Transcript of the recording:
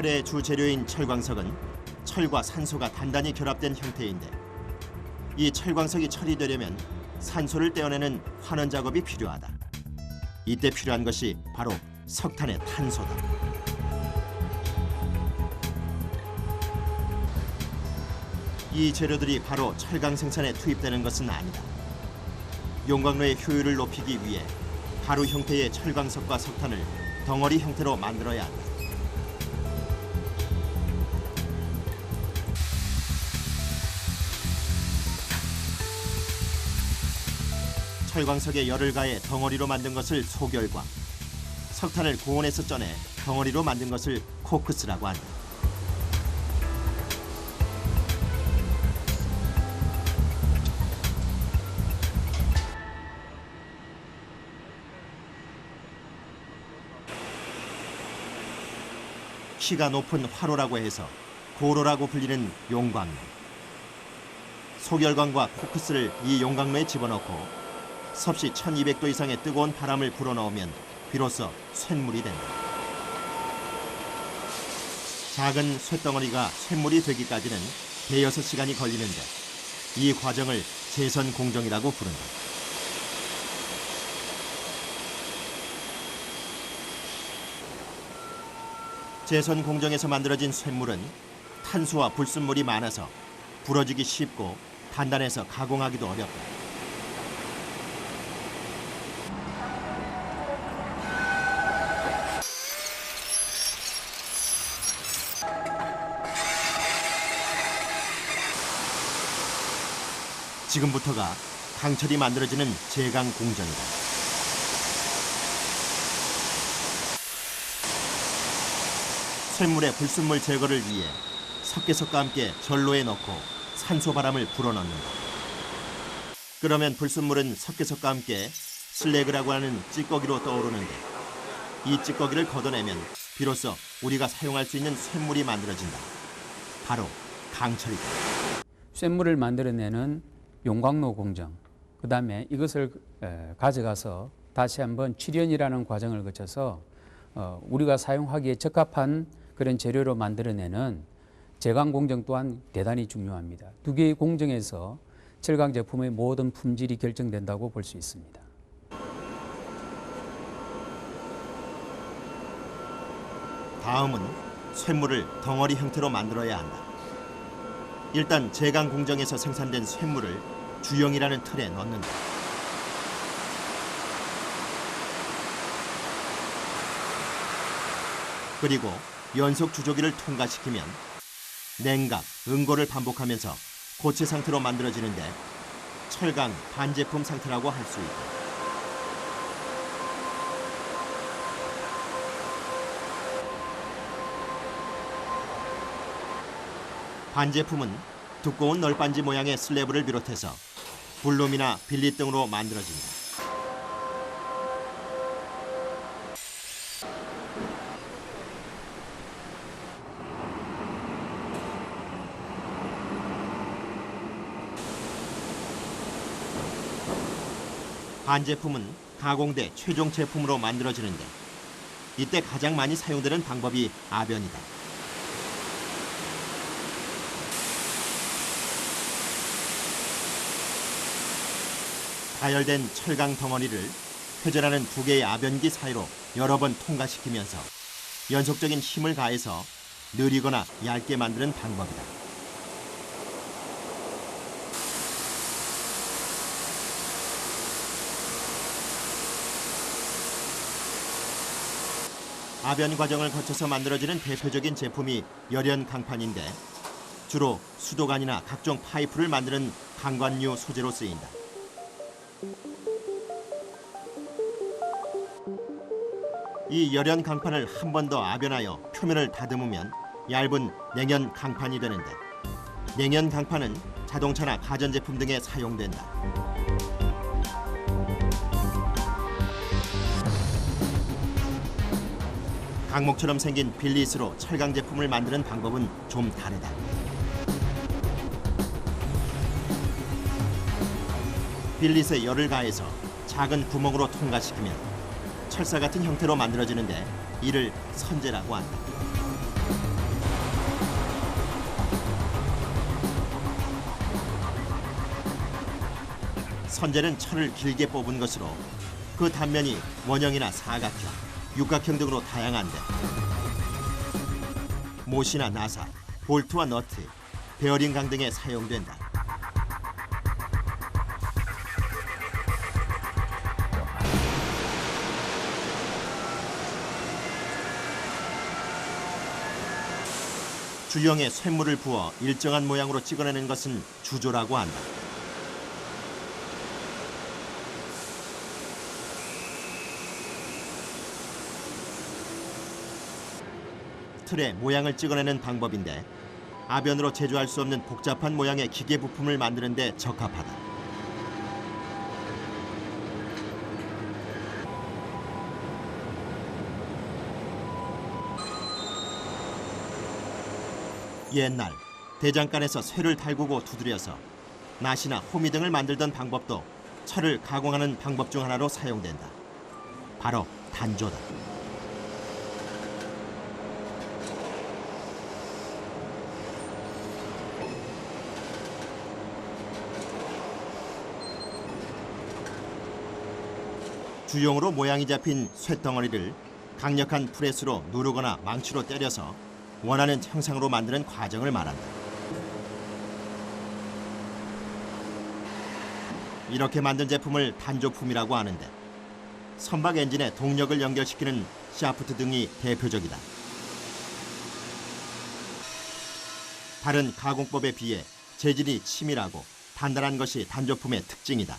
철의 주재료인 철광석은 철과 산소가 단단히 결합된 형태인데 이 철광석이 철이 되려면 산소를 떼어내는 환원 작업이 필요하다. 이때 필요한 것이 바로 석탄의 탄소다. 이 재료들이 바로 철강 생산에 투입되는 것은 아니다. 용광로의 효율을 높이기 위해 가루 형태의 철광석과 석탄을 덩어리 형태로 만들어야 한다. 철광석에 열을 가해 덩어리로 만든 것을 소결광, 석탄을 고온에서 쪄내 덩어리로 만든 것을 코크스라고 한다. 키가 높은 화로라고 해서 고로라고 불리는 용광로. 소결광과 코크스를 이 용광로에 집어넣고 섭씨 1200도 이상의 뜨거운 바람을 불어넣으면 비로소 쇳물이 된다. 작은 쇳덩어리가 쇳물이 되기까지는 대여섯 시간이 걸리는데 이 과정을 제선 공정이라고 부른다. 제선 공정에서 만들어진 쇳물은 탄수와 불순물이 많아서 부러지기 쉽고 단단해서 가공하기도 어렵다. 지금부터가 강철이 만들어지는 제강 공정이다. 쇳물의 불순물 제거를 위해 석계석과 함께 전로에 넣고 산소 바람을 불어넣는다. 그러면 불순물은 석계석과 함께 슬래그라고 하는 찌꺼기로 떠오르는데 이 찌꺼기를 걷어내면 비로소 우리가 사용할 수 있는 쇳물이 만들어진다. 바로 강철이다. 쇳물을 만들어내는 용광로 공정, 그 다음에 이것을 가져가서 다시 한번 출연이라는 과정을 거쳐서 우리가 사용하기에 적합한 그런 재료로 만들어내는 제강 공정 또한 대단히 중요합니다. 두 개의 공정에서 철강 제품의 모든 품질이 결정된다고 볼 수 있습니다. 다음은 쇳물을 덩어리 형태로 만들어야 한다. 일단 제강 공정에서 생산된 쇳물을 주형이라는 틀에 넣는다. 그리고 연속 주조기를 통과시키면 냉각, 응고를 반복하면서 고체 상태로 만들어지는데 철강 반제품 상태라고 할 수 있다. 반제품은 두꺼운 널빤지 모양의 슬래브를 비롯해서 블룸이나 빌릿 등으로 만들어진다. 반제품은 가공돼 최종 제품으로 만들어지는데 이때 가장 많이 사용되는 방법이 아변이다. 가열된 철강 덩어리를 회전하는 두 개의 아변기 사이로 여러 번 통과시키면서 연속적인 힘을 가해서 느리거나 얇게 만드는 방법이다. 아변 과정을 거쳐서 만들어지는 대표적인 제품이 열연 강판인데 주로 수도관이나 각종 파이프를 만드는 강관유 소재로 쓰인다. 이 열연 강판을 한 번 더 아변하여 표면을 다듬으면 얇은 냉연 강판이 되는데 냉연 강판은 자동차나 가전제품 등에 사용된다. 강목처럼 생긴 빌릿으로 철강 제품을 만드는 방법은 좀 다르다. 빌릿에 열을 가해서 작은 구멍으로 통과시키면 철사 같은 형태로 만들어지는데 이를 선재라고 한다. 선재는 철을 길게 뽑은 것으로 그 단면이 원형이나 사각형, 육각형 등으로 다양한데 못이나 나사, 볼트와 너트, 베어링 강 등에 사용된다. 주형에 쇳물을 부어 일정한 모양으로 찍어내는 것은 주조라고 한다. 틀에 모양을 찍어내는 방법인데 아변으로 제조할 수 없는 복잡한 모양의 기계 부품을 만드는 데 적합하다. 옛날 대장간에서 쇠를 달구고 두드려서 낫이나 호미 등을 만들던 방법도 철을 가공하는 방법 중 하나로 사용된다. 바로 단조다. 주용으로 모양이 잡힌 쇳덩어리를 강력한 프레스로 누르거나 망치로 때려서 원하는 형상으로 만드는 과정을 말한다. 이렇게 만든 제품을 단조품이라고 하는데 선박 엔진에 동력을 연결시키는 샤프트 등이 대표적이다. 다른 가공법에 비해 재질이 치밀하고 단단한 것이 단조품의 특징이다.